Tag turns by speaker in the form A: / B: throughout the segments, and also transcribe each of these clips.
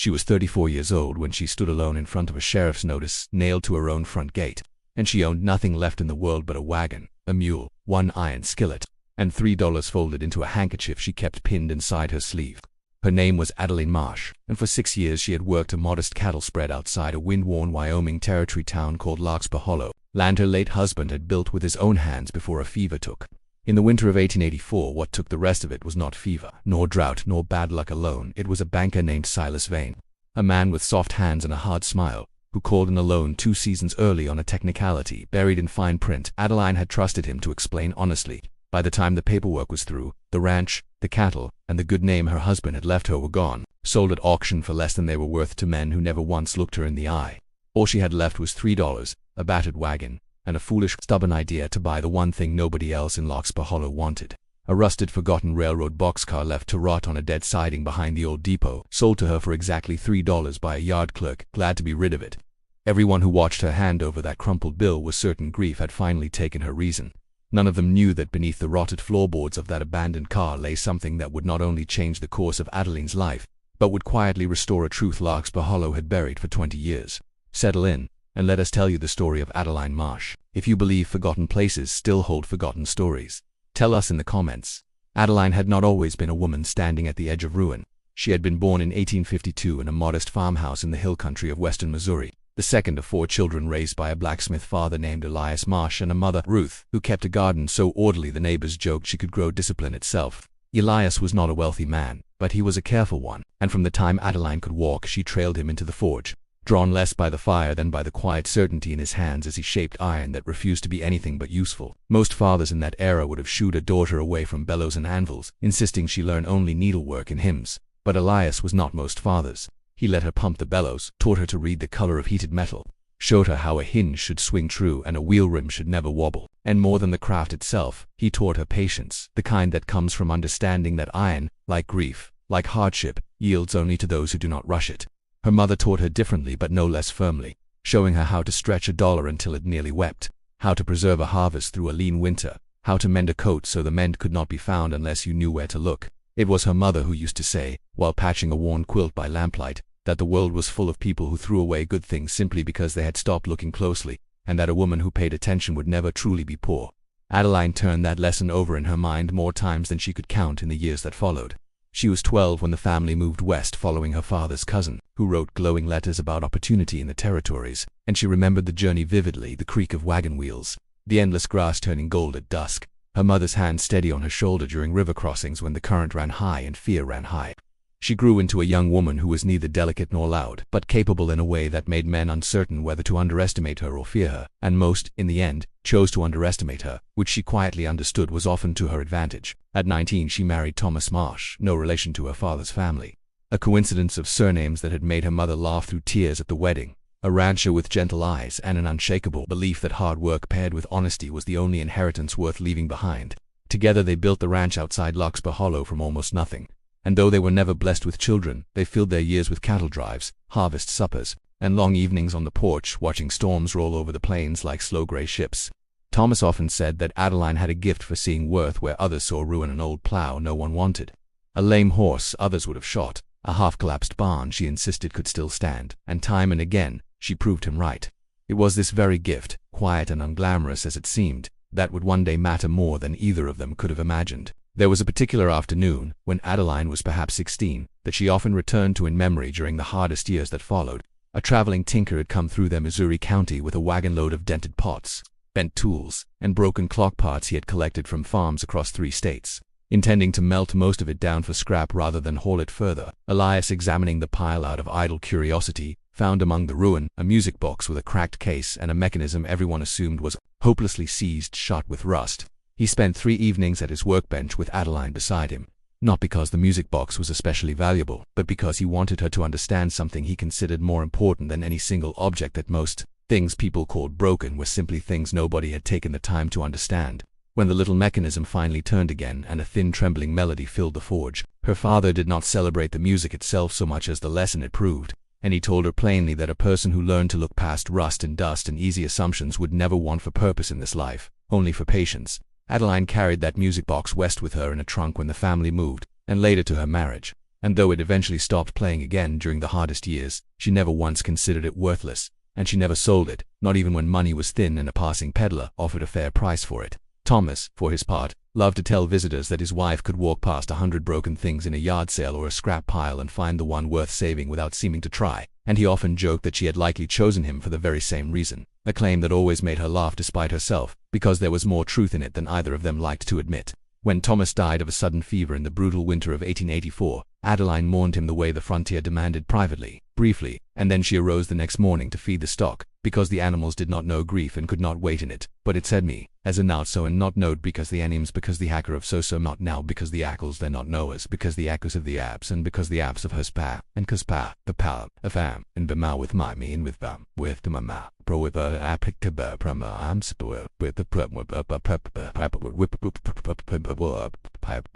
A: She was 34 years old when she stood alone in front of a sheriff's notice nailed to her own front gate, and she owned nothing left in the world but a wagon, a mule, one iron skillet, and $3 folded into a handkerchief she kept pinned inside her sleeve. Her name was Adeline Marsh, and for 6 years she had worked a modest cattle spread outside a wind-worn Wyoming territory town called Larkspur Hollow, land her late husband had built with his own hands before a fever took. In the winter of 1884, what took the rest of it was not fever, nor drought, nor bad luck alone. It was a banker named Silas Vane, a man with soft hands and a hard smile, who called in alone 2 seasons early on a technicality buried in fine print. Adeline had trusted him to explain honestly. By the time the paperwork was through, the ranch, the cattle, and the good name her husband had left her were gone, sold at auction for less than they were worth to men who never once looked her in the eye. All she had left was $3, a battered wagon, and a foolish, stubborn idea to buy the one thing nobody else in Larkspur Hollow wanted. A rusted, forgotten railroad boxcar left to rot on a dead siding behind the old depot, sold to her for exactly $3 by a yard clerk, glad to be rid of it. Everyone who watched her hand over that crumpled bill was certain grief had finally taken her reason. None of them knew that beneath the rotted floorboards of that abandoned car lay something that would not only change the course of Adeline's life, but would quietly restore a truth Larkspur Hollow had buried for 20 years. Settle in, and let us tell you the story of Adeline Marsh. If you believe forgotten places still hold forgotten stories, tell us in the comments. Adeline had not always been a woman standing at the edge of ruin. She had been born in 1852 in a modest farmhouse in the hill country of western Missouri, the second of 4 children raised by a blacksmith father named Elias Marsh and a mother, Ruth, who kept a garden so orderly the neighbors joked she could grow discipline itself. Elias was not a wealthy man, but he was a careful one, and from the time Adeline could walk she trailed him into the forge, drawn less by the fire than by the quiet certainty in his hands as he shaped iron that refused to be anything but useful. Most fathers in that era would have shooed a daughter away from bellows and anvils, insisting she learn only needlework and hymns. But Elias was not most fathers. He let her pump the bellows, taught her to read the color of heated metal, showed her how a hinge should swing true and a wheel rim should never wobble. And more than the craft itself, he taught her patience, the kind that comes from understanding that iron, like grief, like hardship, yields only to those who do not rush it. Her mother taught her differently but no less firmly, showing her how to stretch a dollar until it nearly wept, how to preserve a harvest through a lean winter, how to mend a coat so the mend could not be found unless you knew where to look. It was her mother who used to say, while patching a worn quilt by lamplight, that the world was full of people who threw away good things simply because they had stopped looking closely, and that a woman who paid attention would never truly be poor. Adeline turned that lesson over in her mind more times than she could count in the years that followed. She was 12 when the family moved west following her father's cousin, who wrote glowing letters about opportunity in the territories, and she remembered the journey vividly, the creak of wagon wheels, the endless grass turning gold at dusk, her mother's hand steady on her shoulder during river crossings when the current ran high and fear ran high. She grew into a young woman who was neither delicate nor loud, but capable in a way that made men uncertain whether to underestimate her or fear her, and most, in the end, chose to underestimate her, which she quietly understood was often to her advantage. At 19 she married Thomas Marsh, no relation to her father's family. A coincidence of surnames that had made her mother laugh through tears at the wedding. A rancher with gentle eyes and an unshakable belief that hard work paired with honesty was the only inheritance worth leaving behind. Together they built the ranch outside Larkspur Hollow from almost nothing. And though they were never blessed with children, they filled their years with cattle drives, harvest suppers, and long evenings on the porch watching storms roll over the plains like slow gray ships. Thomas often said that Adeline had a gift for seeing worth where others saw ruin. An old plow no one wanted, a lame horse others would have shot, a half-collapsed barn she insisted could still stand, and time and again she proved him right. It was this very gift, quiet and unglamorous as it seemed, that would one day matter more than either of them could have imagined. There was a particular afternoon, when Adeline was perhaps 16, that she often returned to in memory during the hardest years that followed. A traveling tinker had come through their Missouri County with a wagon load of dented pots, bent tools, and broken clock parts he had collected from farms across 3 states. Intending to melt most of it down for scrap rather than haul it further, Elias, examining the pile out of idle curiosity, found among the ruin a music box with a cracked case and a mechanism everyone assumed was hopelessly seized shot with rust. He spent 3 evenings at his workbench with Adeline beside him, not because the music box was especially valuable, but because he wanted her to understand something he considered more important than any single object. That most things people called broken were simply things nobody had taken the time to understand. When the little mechanism finally turned again and a thin trembling melody filled the forge, her father did not celebrate the music itself so much as the lesson it proved, and he told her plainly that a person who learned to look past rust and dust and easy assumptions would never want for purpose in this life, only for patience. Adeline carried that music box west with her in a trunk when the family moved, and later to her marriage. And though it eventually stopped playing again during the hardest years, she never once considered it worthless, and she never sold it, not even when money was thin and a passing peddler offered a fair price for it. Thomas, for his part, loved to tell visitors that his wife could walk past 100 broken things in a yard sale or a scrap pile and find the one worth saving without seeming to try, and he often joked that she had likely chosen him for the very same reason, a claim that always made her laugh despite herself, because there was more truth in it than either of them liked to admit. When Thomas died of a sudden fever in the brutal winter of 1884, Adeline mourned him the way the frontier demanded, privately, briefly, and then she arose the next morning to feed the stock, because the animals did not know grief and could not wait in it. But it said me, as a not so and not knowed, because the anims, because the hacker of so not now, because the ackles they're not knowers, because the echoes of the apps, and because the apps of her spa, and cuspa, the pal, of am, and bema with my me and with bam, with the mama, pro with a applicable prama, I'm spoil, with the prum with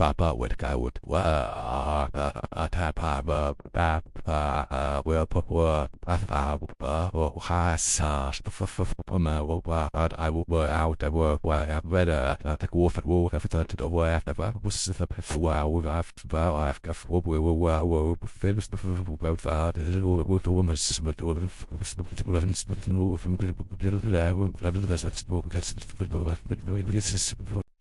A: papa with guy with I will out I work where better the wolf at wolf after the way after was the wow after we were finished about that with the woman's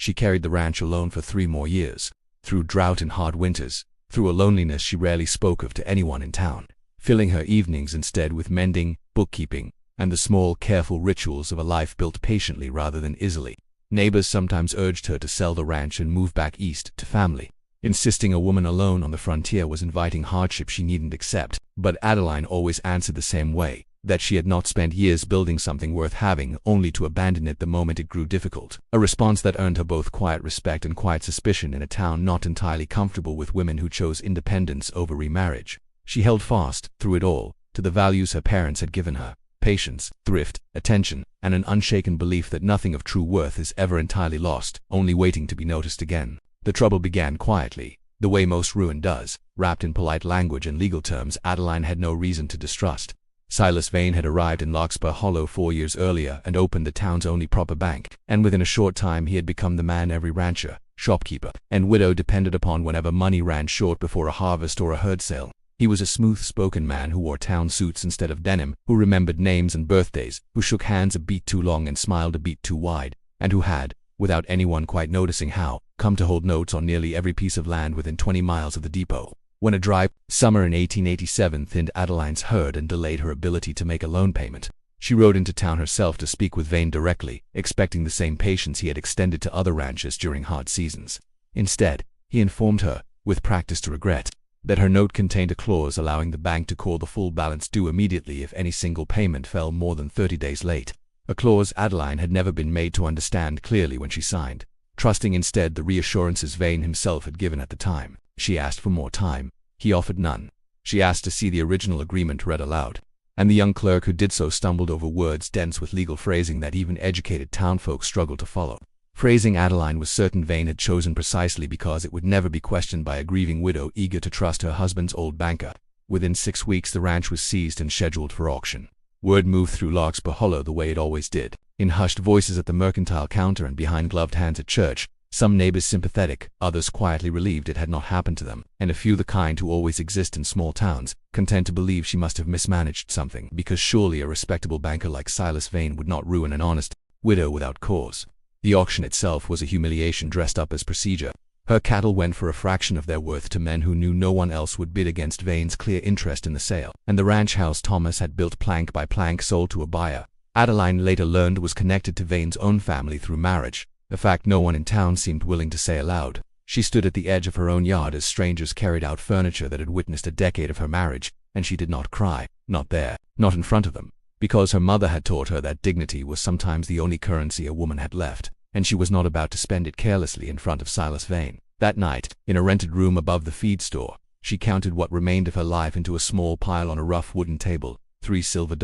A: she carried the ranch alone for 3 more years, through drought and hard winters, through a loneliness she rarely spoke of to anyone in town, filling her evenings instead with mending, bookkeeping, and the small, careful rituals of a life built patiently rather than easily. Neighbors sometimes urged her to sell the ranch and move back east to family. Insisting a woman alone on the frontier was inviting hardship she needn't accept, but Adeline always answered the same way, that she had not spent years building something worth having only to abandon it the moment it grew difficult, a response that earned her both quiet respect and quiet suspicion in a town not entirely comfortable with women who chose independence over remarriage. She held fast, through it all, to the values her parents had given her: patience, thrift, attention, and an unshaken belief that nothing of true worth is ever entirely lost, only waiting to be noticed again. The trouble began quietly, the way most ruin does, wrapped in polite language and legal terms Adeline had no reason to distrust. Silas Vane had arrived in Larkspur Hollow 4 years earlier and opened the town's only proper bank, and within a short time he had become the man every rancher, shopkeeper, and widow depended upon whenever money ran short before a harvest or a herd sale. He was a smooth-spoken man who wore town suits instead of denim, who remembered names and birthdays, who shook hands a beat too long and smiled a beat too wide, and who had, without anyone quite noticing how, come to hold notes on nearly every piece of land within 20 miles of the depot. When a dry summer in 1887 thinned Adeline's herd and delayed her ability to make a loan payment, she rode into town herself to speak with Vane directly, expecting the same patience he had extended to other ranchers during hard seasons. Instead, he informed her, with practice to regret, that her note contained a clause allowing the bank to call the full balance due immediately if any single payment fell more than 30 days late, a clause Adeline had never been made to understand clearly when she signed. Trusting instead the reassurances Vane himself had given at the time, she asked for more time. He offered none. She asked to see the original agreement read aloud, and the young clerk who did so stumbled over words dense with legal phrasing that even educated townfolk struggled to follow. Phrasing Adeline was certain Vane had chosen precisely because it would never be questioned by a grieving widow eager to trust her husband's old banker. Within 6 weeks the ranch was seized and scheduled for auction. Word moved through Larkspur Hollow the way it always did, in hushed voices at the mercantile counter and behind gloved hands at church, some neighbors sympathetic, others quietly relieved it had not happened to them, and a few the kind who always exist in small towns, content to believe she must have mismanaged something, because surely a respectable banker like Silas Vane would not ruin an honest widow without cause. The auction itself was a humiliation dressed up as procedure. Her cattle went for a fraction of their worth to men who knew no one else would bid against Vane's clear interest in the sale, and the ranch house Thomas had built plank by plank sold to a buyer Adeline later learned was connected to Vane's own family through marriage, a fact no one in town seemed willing to say aloud. She stood at the edge of her own yard as strangers carried out furniture that had witnessed a decade of her marriage, and she did not cry, not there, not in front of them, because her mother had taught her that dignity was sometimes the only currency a woman had left, and she was not about to spend it carelessly in front of Silas Vane. That night, in a rented room above the feed store, she counted what remained of her life into a small pile on a rough wooden table: $3 silver,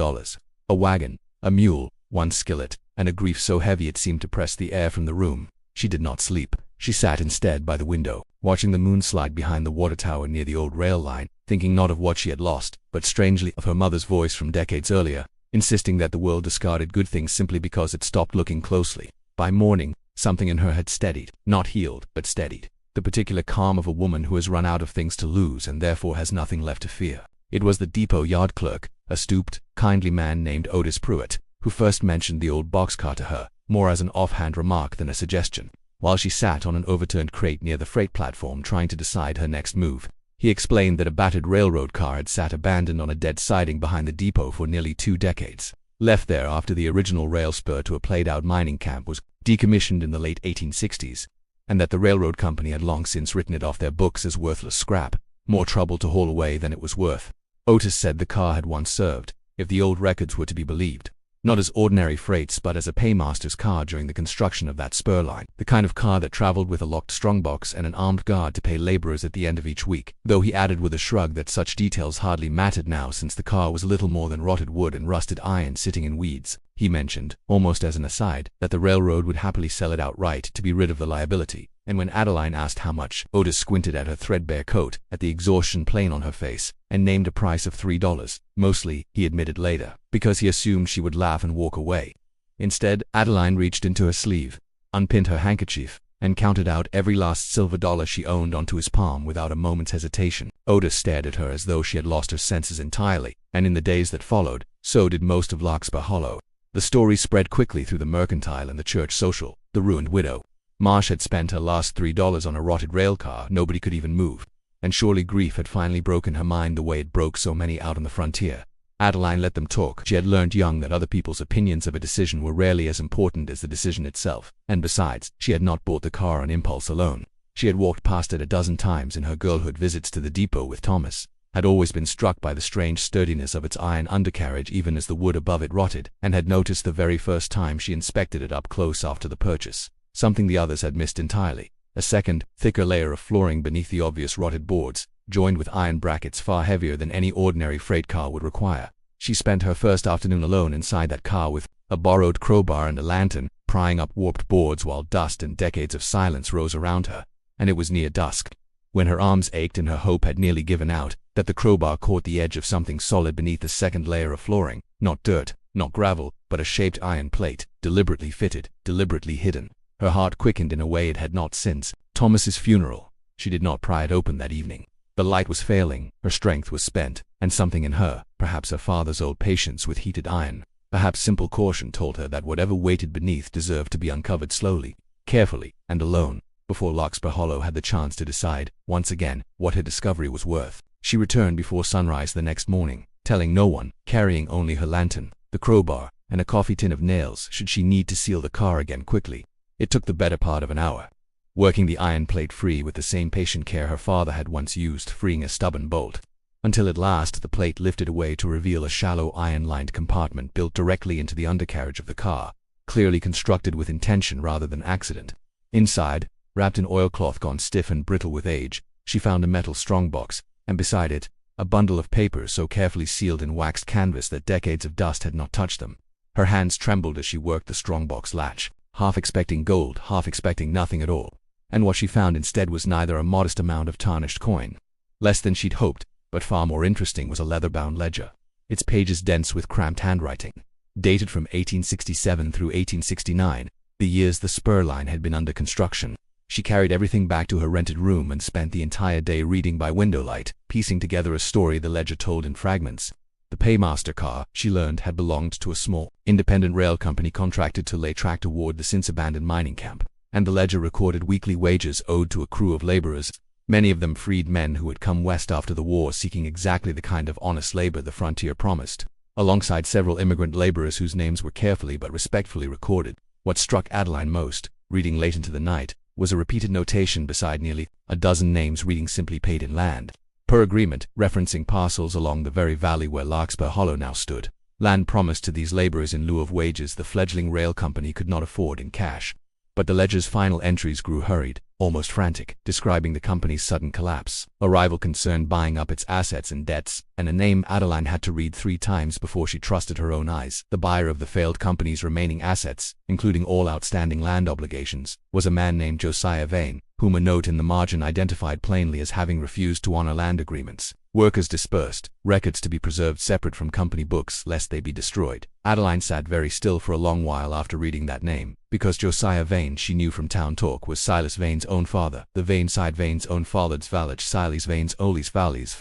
A: a wagon, a mule, 1 skillet, and a grief so heavy it seemed to press the air from the room. She did not sleep. She sat instead by the window, watching the moon slide behind the water tower near the old rail line, thinking not of what she had lost, but strangely of her mother's voice from decades earlier, insisting that the world discarded good things simply because it stopped looking closely. By morning, something in her had steadied, not healed, but steadied. the particular calm of a woman who has run out of things to lose and therefore has nothing left to fear. It was the depot yard clerk, a stooped, kindly man named Otis Pruitt, who first mentioned the old boxcar to her, more as an offhand remark than a suggestion. While she sat on an overturned crate near the freight platform trying to decide her next move, he explained that a battered railroad car had sat abandoned on a dead siding behind the depot for nearly 2 decades. Left there after the original rail spur to a played-out mining camp was decommissioned in the late 1860s, and that the railroad company had long since written it off their books as worthless scrap, more trouble to haul away than it was worth. Otis said the car had once served, if the old records were to be believed, not as ordinary freights but as a paymaster's car during the construction of that spur line, the kind of car that traveled with a locked strongbox and an armed guard to pay laborers at the end of each week, though he added with a shrug that such details hardly mattered now since the car was little more than rotted wood and rusted iron sitting in weeds. He mentioned, almost as an aside, that the railroad would happily sell it outright to be rid of the liability, and when Adeline asked how much, Otis squinted at her threadbare coat, at the exhaustion plain on her face, and named a price of $3, mostly, he admitted later, because he assumed she would laugh and walk away. Instead, Adeline reached into her sleeve, unpinned her handkerchief, and counted out every last silver dollar she owned onto his palm without a moment's hesitation. Otis stared at her as though she had lost her senses entirely, and in the days that followed, so did most of Larkspur Hollow. The story spread quickly through the mercantile and the church social. The ruined widow Marsh had spent her last $3 on a rotted railcar nobody could even move, and surely grief had finally broken her mind the way it broke so many out on the frontier. Adeline let them talk. She had learned young that other people's opinions of a decision were rarely as important as the decision itself, and besides, she had not bought the car on impulse alone. She had walked past it a dozen times in her girlhood visits to the depot with Thomas, had always been struck by the strange sturdiness of its iron undercarriage even as the wood above it rotted, and had noticed the very first time she inspected it up close after the purchase, something the others had missed entirely, a second, thicker layer of flooring beneath the obvious rotted boards, joined with iron brackets far heavier than any ordinary freight car would require. She spent her first afternoon alone inside that car with a borrowed crowbar and a lantern, prying up warped boards while dust and decades of silence rose around her, and it was near dusk, when her arms ached and her hope had nearly given out, that the crowbar caught the edge of something solid beneath the second layer of flooring, not dirt, not gravel, but a shaped iron plate, deliberately fitted, deliberately hidden. Her heart quickened in a way it had not since Thomas's funeral. She did not pry it open that evening. The light was failing, her strength was spent, and something in her, perhaps her father's old patience with heated iron, perhaps simple caution told her that whatever waited beneath deserved to be uncovered slowly, carefully, and alone, before Larkspur Hollow had the chance to decide, once again, what her discovery was worth. She returned before sunrise the next morning, telling no one, carrying only her lantern, the crowbar, and a coffee tin of nails should she need to seal the car again quickly. It took the better part of an hour, working the iron plate free with the same patient care her father had once used freeing a stubborn bolt, until at last the plate lifted away to reveal a shallow iron-lined compartment built directly into the undercarriage of the car, clearly constructed with intention rather than accident. Inside, wrapped in oilcloth gone stiff and brittle with age, she found a metal strongbox, and beside it, a bundle of papers so carefully sealed in waxed canvas that decades of dust had not touched them. Her hands trembled as she worked the strongbox latch, half expecting gold, half expecting nothing at all, and what she found instead was neither a modest amount of tarnished coin, less than she'd hoped, but far more interesting was a leather-bound ledger, its pages dense with cramped handwriting, dated from 1867 through 1869, the years the spur line had been under construction. She carried everything back to her rented room and spent the entire day reading by windowlight, piecing together a story the ledger told in fragments. The Paymaster car, she learned, had belonged to a small, independent rail company contracted to lay track toward the since-abandoned mining camp, and the ledger recorded weekly wages owed to a crew of laborers, many of them freed men who had come west after the war seeking exactly the kind of honest labor the frontier promised, alongside several immigrant laborers whose names were carefully but respectfully recorded. What struck Adeline most, reading late into the night, was a repeated notation beside nearly a dozen names reading simply paid in land, per agreement, referencing parcels along the very valley where Larkspur Hollow now stood, land promised to these laborers in lieu of wages the fledgling rail company could not afford in cash. But the ledger's final entries grew hurried, almost frantic, describing the company's sudden collapse, a rival concern buying up its assets and debts, and a name Adeline had to read 3 times before she trusted her own eyes. The buyer of the failed company's remaining assets, including all outstanding land obligations, was a man named Josiah Vane, whom a note in the margin identified plainly as having refused to honor land agreements. Workers dispersed, records to be preserved separate from company books lest they be destroyed. Adeline sat very still for a long while after reading that name, because Josiah Vane, she knew from town talk, was Silas Vane's own father. The Vane side Vane's own father's village, Silas Vane's Olis Valleys,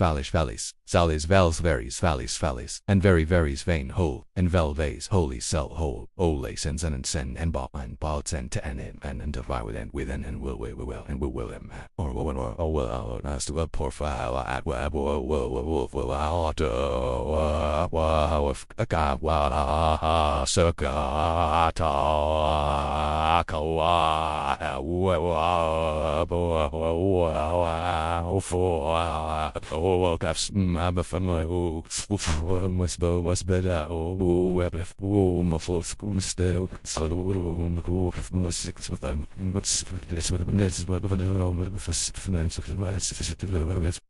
A: Salis Vels Veries Valleys, and very Veries Vane Hole, and Vel Vase Holy Cell Hole, Ole Sens and Sen and Bob and Bob Sen to and divide with and will him or will as to a profile at web will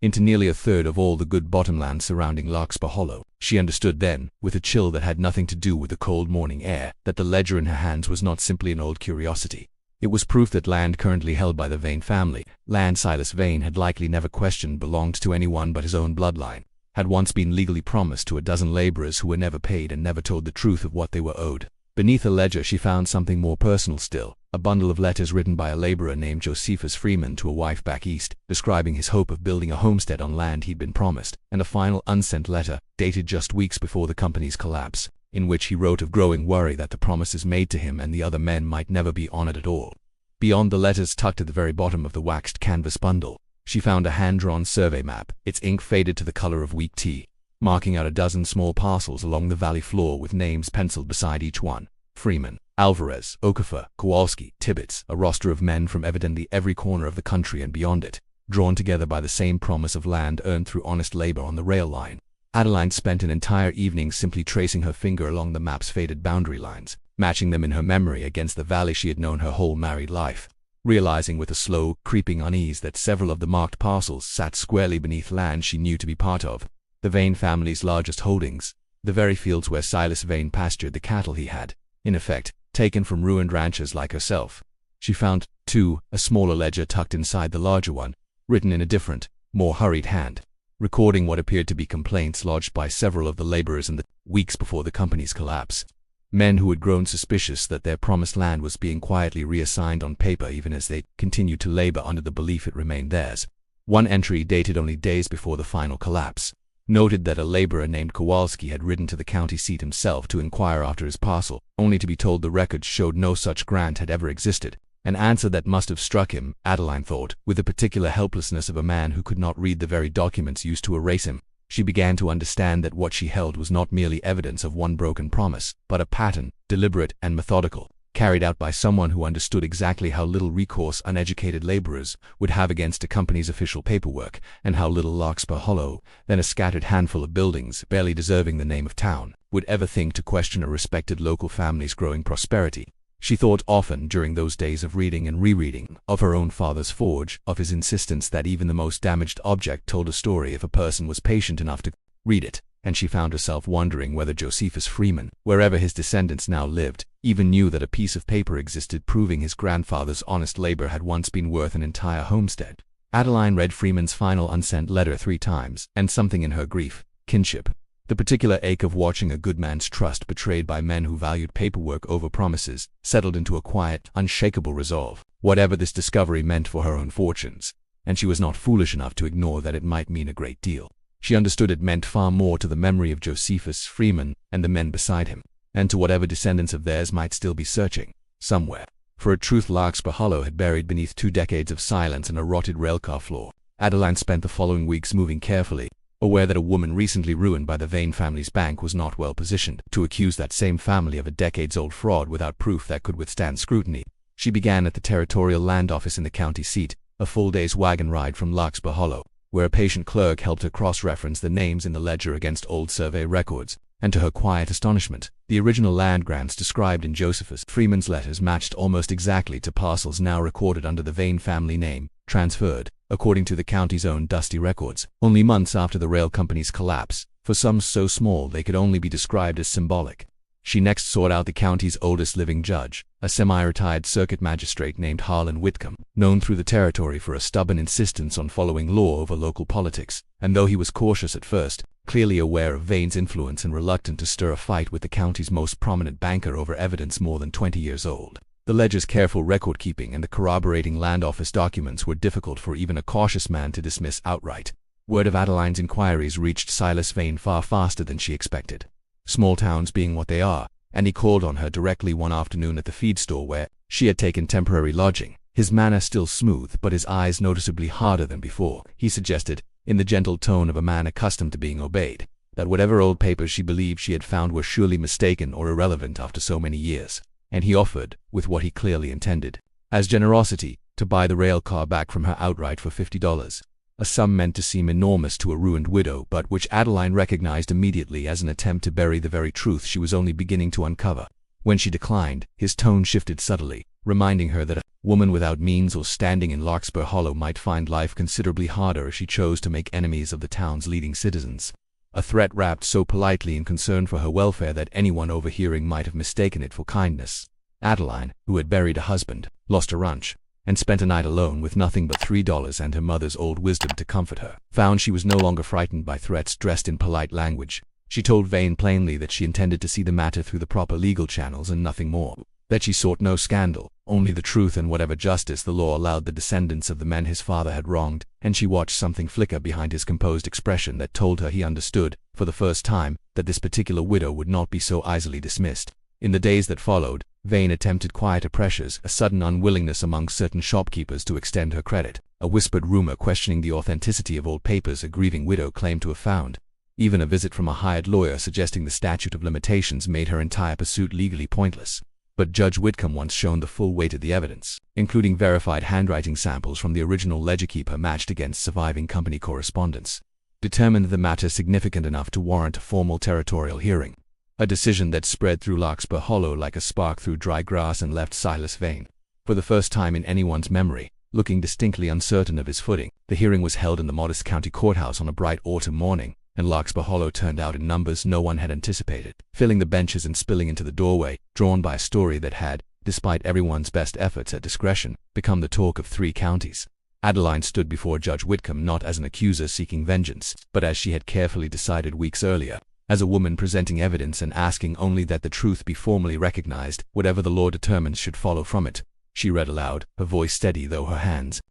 A: into nearly a third of all the good bottomland surrounding Larkspur Hollow. She understood then, with a chill that had nothing to do with the cold morning air, that the ledger in her hands was not simply an old curiosity. It was proof that land currently held by the Vane family, land Silas Vane had likely never questioned belonged to anyone but his own bloodline, had once been legally promised to a dozen laborers who were never paid and never told the truth of what they were owed. Beneath the ledger she found something more personal still, a bundle of letters written by a laborer named Josephus Freeman to a wife back east, describing his hope of building a homestead on land he'd been promised, and a final unsent letter, dated just weeks before the company's collapse, in which he wrote of growing worry that the promises made to him and the other men might never be honored at all. Beyond the letters, tucked at the very bottom of the waxed canvas bundle, she found a hand-drawn survey map, its ink faded to the color of weak tea, marking out a dozen small parcels along the valley floor with names penciled beside each one. Freeman, Alvarez, Okafor, Kowalski, Tibbets, a roster of men from evidently every corner of the country and beyond it, drawn together by the same promise of land earned through honest labor on the rail line. Adeline spent an entire evening simply tracing her finger along the map's faded boundary lines, matching them in her memory against the valley she had known her whole married life, realizing with a slow, creeping unease that several of the marked parcels sat squarely beneath land she knew to be part of the Vane family's largest holdings, the very fields where Silas Vane pastured the cattle he had, in effect, taken from ruined ranchers like herself. She found, too, a smaller ledger tucked inside the larger one, written in a different, more hurried hand, recording what appeared to be complaints lodged by several of the laborers in the weeks before the company's collapse. Men who had grown suspicious that their promised land was being quietly reassigned on paper even as they continued to labor under the belief it remained theirs. One entry, dated only days before the final collapse, noted that a laborer named Kowalski had ridden to the county seat himself to inquire after his parcel, only to be told the records showed no such grant had ever existed, an answer that must have struck him, Adeline thought, with the particular helplessness of a man who could not read the very documents used to erase him. She began to understand that what she held was not merely evidence of one broken promise, but a pattern, deliberate and methodical, carried out by someone who understood exactly how little recourse uneducated laborers would have against a company's official paperwork, and how little Larkspur Hollow, then a scattered handful of buildings barely deserving the name of town, would ever think to question a respected local family's growing prosperity. She thought often, during those days of reading and rereading, of her own father's forge, of his insistence that even the most damaged object told a story if a person was patient enough to read it, and she found herself wondering whether Josephus Freeman, wherever his descendants now lived, even knew that a piece of paper existed proving his grandfather's honest labor had once been worth an entire homestead. Adeline read Freeman's final unsent letter 3 times, and something in her grief, kinship, the particular ache of watching a good man's trust betrayed by men who valued paperwork over promises, settled into a quiet, unshakable resolve, whatever this discovery meant for her own fortunes, and she was not foolish enough to ignore that it might mean a great deal. She understood it meant far more to the memory of Josephus Freeman and the men beside him, and to whatever descendants of theirs might still be searching, somewhere, for a truth Larkspur Hollow had buried beneath 2 decades of silence and a rotted railcar floor. Adeline spent the following weeks moving carefully, aware that a woman recently ruined by the Vane family's bank was not well positioned to accuse that same family of a decades-old fraud without proof that could withstand scrutiny. She began at the territorial land office in the county seat, a full day's wagon ride from Larkspur Hollow, where a patient clerk helped her cross-reference the names in the ledger against old survey records, and to her quiet astonishment, the original land grants described in Josephus Freeman's letters matched almost exactly to parcels now recorded under the Vane family name, transferred, according to the county's own dusty records, only months after the rail company's collapse, for sums so small they could only be described as symbolic. She next sought out the county's oldest living judge, a semi-retired circuit magistrate named Harlan Whitcomb, known through the territory for a stubborn insistence on following law over local politics. And though he was cautious at first, clearly aware of Vane's influence and reluctant to stir a fight with the county's most prominent banker over evidence more than 20 years old, the ledger's careful record-keeping and the corroborating land office documents were difficult for even a cautious man to dismiss outright. Word of Adeline's inquiries reached Silas Vane far faster than she expected. Small towns being what they are, and he called on her directly one afternoon at the feed store where she had taken temporary lodging. His manner still smooth, but his eyes noticeably harder than before. He suggested, in the gentle tone of a man accustomed to being obeyed, that whatever old papers she believed she had found were surely mistaken or irrelevant after so many years, and he offered, with what he clearly intended, as generosity, to buy the rail car back from her outright for $50. A sum meant to seem enormous to a ruined widow, but which Adeline recognized immediately as an attempt to bury the very truth she was only beginning to uncover. When she declined, his tone shifted subtly, reminding her that a woman without means or standing in Larkspur Hollow might find life considerably harder if she chose to make enemies of the town's leading citizens. A threat wrapped so politely in concern for her welfare that anyone overhearing might have mistaken it for kindness. Adeline, who had buried a husband, lost a ranch, and spent a night alone with nothing but $3 and her mother's old wisdom to comfort her, found she was no longer frightened by threats dressed in polite language. She told Vane plainly that she intended to see the matter through the proper legal channels and nothing more, that she sought no scandal, only the truth and whatever justice the law allowed the descendants of the men his father had wronged, and she watched something flicker behind his composed expression that told her he understood, for the first time, that this particular widow would not be so easily dismissed. In the days that followed, Vane attempted quieter pressures, a sudden unwillingness among certain shopkeepers to extend her credit, a whispered rumor questioning the authenticity of old papers a grieving widow claimed to have found. Even a visit from a hired lawyer suggesting the statute of limitations made her entire pursuit legally pointless. But Judge Whitcomb, once shown the full weight of the evidence, including verified handwriting samples from the original ledger-keeper matched against surviving company correspondence, determined the matter significant enough to warrant a formal territorial hearing. A decision that spread through Larkspur Hollow like a spark through dry grass and left Silas Vane, for the first time in anyone's memory, looking distinctly uncertain of his footing. The hearing was held in the modest county courthouse on a bright autumn morning, and Larkspur Hollow turned out in numbers no one had anticipated, filling the benches and spilling into the doorway, drawn by a story that had, despite everyone's best efforts at discretion, become the talk of 3 counties. Adeline stood before Judge Whitcomb not as an accuser seeking vengeance, but as she had carefully decided weeks earlier, as a woman presenting evidence and asking only that the truth be formally recognized, whatever the law determines should follow from it. She read aloud, her voice steady though her hands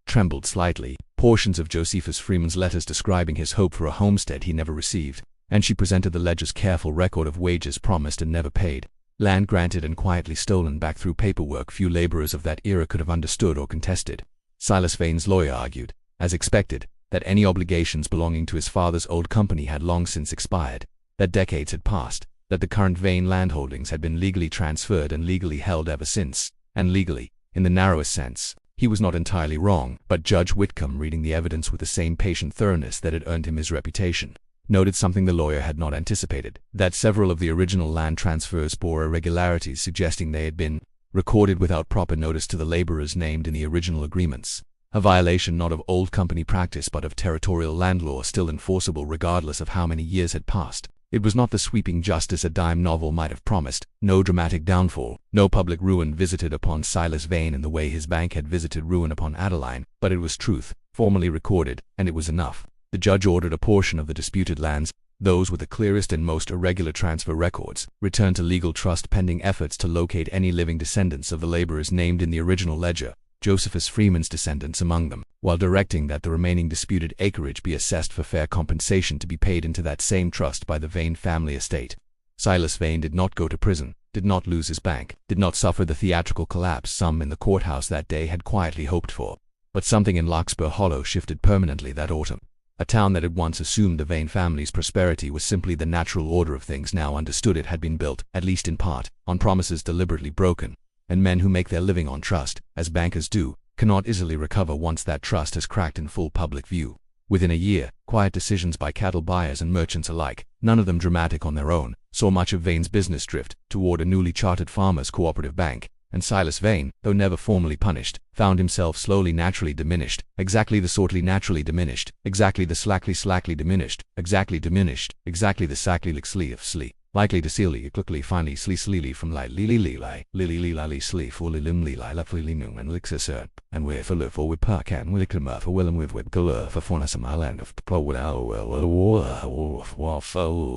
A: trembled slightly, portions of Josephus Freeman's letters describing his hope for a homestead he never received, and she presented the ledger's careful record of wages promised and never paid, land granted and quietly stolen back through paperwork few laborers of that era could have understood or contested. Silas Vane's lawyer argued, as expected, that any obligations belonging to his father's old company had long since expired, that decades had passed, that the current Vane landholdings had been legally transferred and legally held ever since, and legally, in the narrowest sense. He was not entirely wrong, but Judge Whitcomb, reading the evidence with the same patient thoroughness that had earned him his reputation, noted something the lawyer had not anticipated, that several of the original land transfers bore irregularities suggesting they had been recorded without proper notice to the laborers named in the original agreements, a violation not of old company practice but of territorial land law still enforceable regardless of how many years had passed. It was not the sweeping justice a dime novel might have promised, no dramatic downfall, no public ruin visited upon Silas Vane in the way his bank had visited ruin upon Adeline, but it was truth, formally recorded, and it was enough. The judge ordered a portion of the disputed lands, those with the clearest and most irregular transfer records, returned to legal trust pending efforts to locate any living descendants of the laborers named in the original ledger, Josephus Freeman's descendants among them, while directing that the remaining disputed acreage be assessed for fair compensation to be paid into that same trust by the Vane family estate. Silas Vane did not go to prison, did not lose his bank, did not suffer the theatrical collapse some in the courthouse that day had quietly hoped for. But something in Larkspur Hollow shifted permanently that autumn. A town that had once assumed the Vane family's prosperity was simply the natural order of things now understood it had been built, at least in part, on promises deliberately broken, and men who make their living on trust, as bankers do, cannot easily recover once that trust has cracked in full public view. Within a year, quiet decisions by cattle buyers and merchants alike, none of them dramatic on their own, saw much of Vane's business drift toward a newly chartered farmers' cooperative bank, and Silas Vane, though never formally punished, found himself slowly naturally diminished, exactly the sortly naturally diminished, exactly the slackly diminished, exactly the sackly licksly of slee. likely to seal quickly finally sleely from lily sleep fully lim lili lefly noon and lixer and we're for live for with park and with a for willing with color for fauna some island of pro without well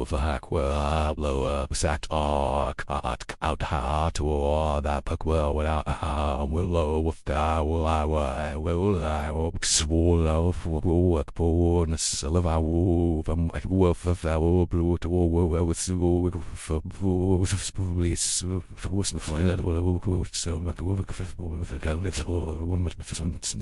A: for hack well lower sacked out hard to that puck well without will low with that will I will swallow for poorness of our wolf of our blue to with for police was so much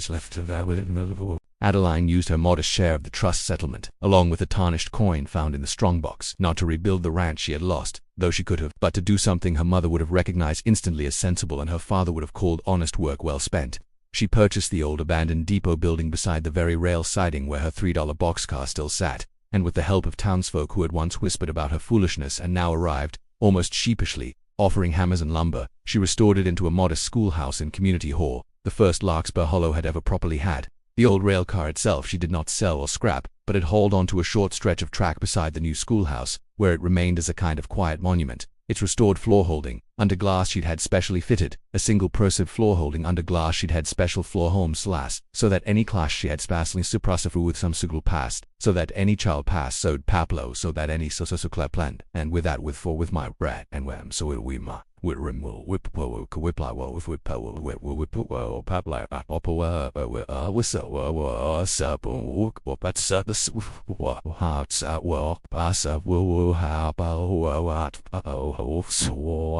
A: left of our. Adeline used her modest share of the trust settlement, along with the tarnished coin found in the strongbox, not to rebuild the ranch she had lost, though she could have, but to do something her mother would have recognized instantly as sensible and her father would have called honest work well spent. She purchased the old abandoned depot building beside the very rail siding where her $3 boxcar still sat, and with the help of townsfolk who had once whispered about her foolishness and now arrived, almost sheepishly, offering hammers and lumber, she restored it into a modest schoolhouse and community hall, the first Larkspur Hollow had ever properly had. The old rail car itself she did not sell or scrap, but it hauled onto a short stretch of track beside the new schoolhouse, where it remained as a kind of quiet monument. Its restored floor holding, under glass she'd had specially fitted, a single persive floor holding under glass she'd had special floor home slash, so that any clash she had sparsely suppressive with some sugal past, so that any child pass sewed paplo, so that any so planned, and with that with my brat and wham so it we ma. With rimwell, whippo, whiply, well, with whippo, whippo, paply, oppo, whistle, supple, that's the hearts at well, pass up, woo, how, what, so,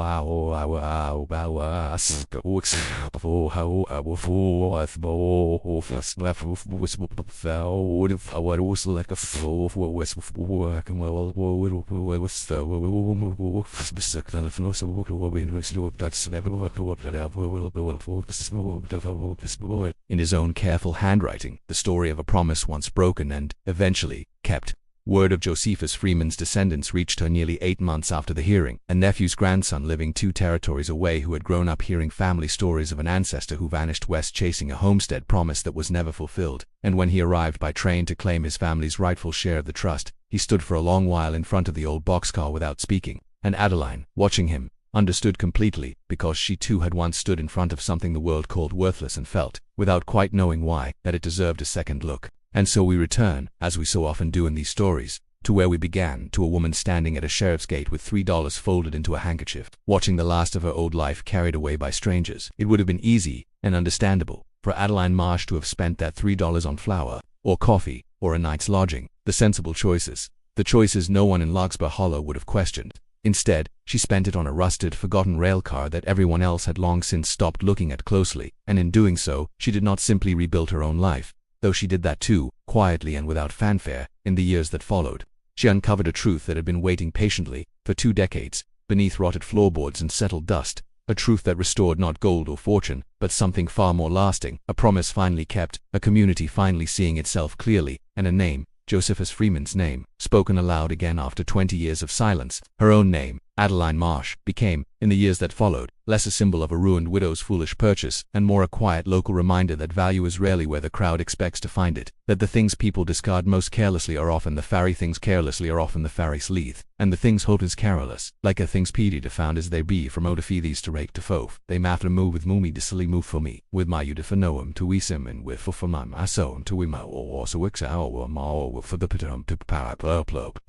A: in his own careful handwriting, the story of a promise once broken and, eventually, kept. Word of Josephus Freeman's descendants reached her nearly 8 months after the hearing, a nephew's grandson living 2 territories away who had grown up hearing family stories of an ancestor who vanished west chasing a homestead promise that was never fulfilled, and when he arrived by train to claim his family's rightful share of the trust, he stood for a long while in front of the old boxcar without speaking, and Adeline, watching him, understood completely, because she too had once stood in front of something the world called worthless and felt, without quite knowing why, that it deserved a second look. And so we return, as we so often do in these stories, to where we began, to a woman standing at a sheriff's gate with $3 folded into a handkerchief, watching the last of her old life carried away by strangers. It would have been easy, and understandable, for Adeline Marsh to have spent that $3 on flour, or coffee, or a night's lodging, the sensible choices, the choices no one in Larkspur Hollow would have questioned. Instead, she spent it on a rusted, forgotten railcar that everyone else had long since stopped looking at closely, and in doing so, she did not simply rebuild her own life, though she did that too, quietly and without fanfare, in the years that followed. She uncovered a truth that had been waiting patiently, for 2 decades, beneath rotted floorboards and settled dust, a truth that restored not gold or fortune, but something far more lasting, a promise finally kept, a community finally seeing itself clearly, and a name, Josephus Freeman's name, spoken aloud again after 20 years of silence. Her own name, Adeline Marsh, became, in the years that followed, less a symbol of a ruined widow's foolish purchase, and more a quiet local reminder that value is rarely where the crowd expects to find it, that the things people discard most carelessly are often the fairy things carelessly are often the fairy sleeth, and the things hope is careless, like a things pity to found as they be from o to fee these to rake to fof, they matter move with moomy to silly move for me, with my you to noem to we sim and with for my so to we ma or so wix our ma for the pitum to para plop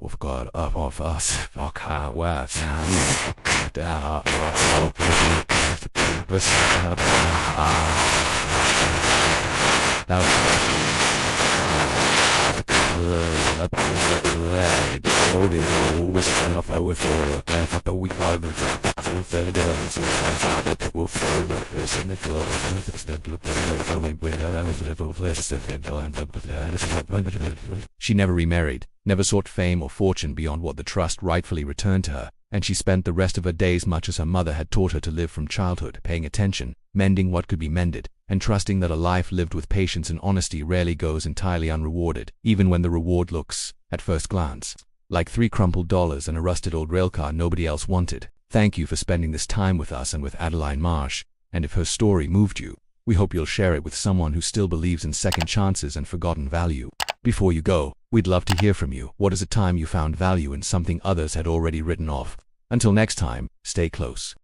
A: with God of us fuck how was She never remarried, never sought fame or fortune beyond what the trust rightfully returned to her, and she spent the rest of her days much as her mother had taught her to live from childhood, paying attention, mending what could be mended, and trusting that a life lived with patience and honesty rarely goes entirely unrewarded, even when the reward looks, at first glance, like 3 crumpled dollars and a rusted old railcar nobody else wanted. Thank you for spending this time with us and with Adeline Marsh, and if her story moved you, we hope you'll share it with someone who still believes in second chances and forgotten value. Before you go, we'd love to hear from you. What is a time you found value in something others had already written off? Until next time, stay close.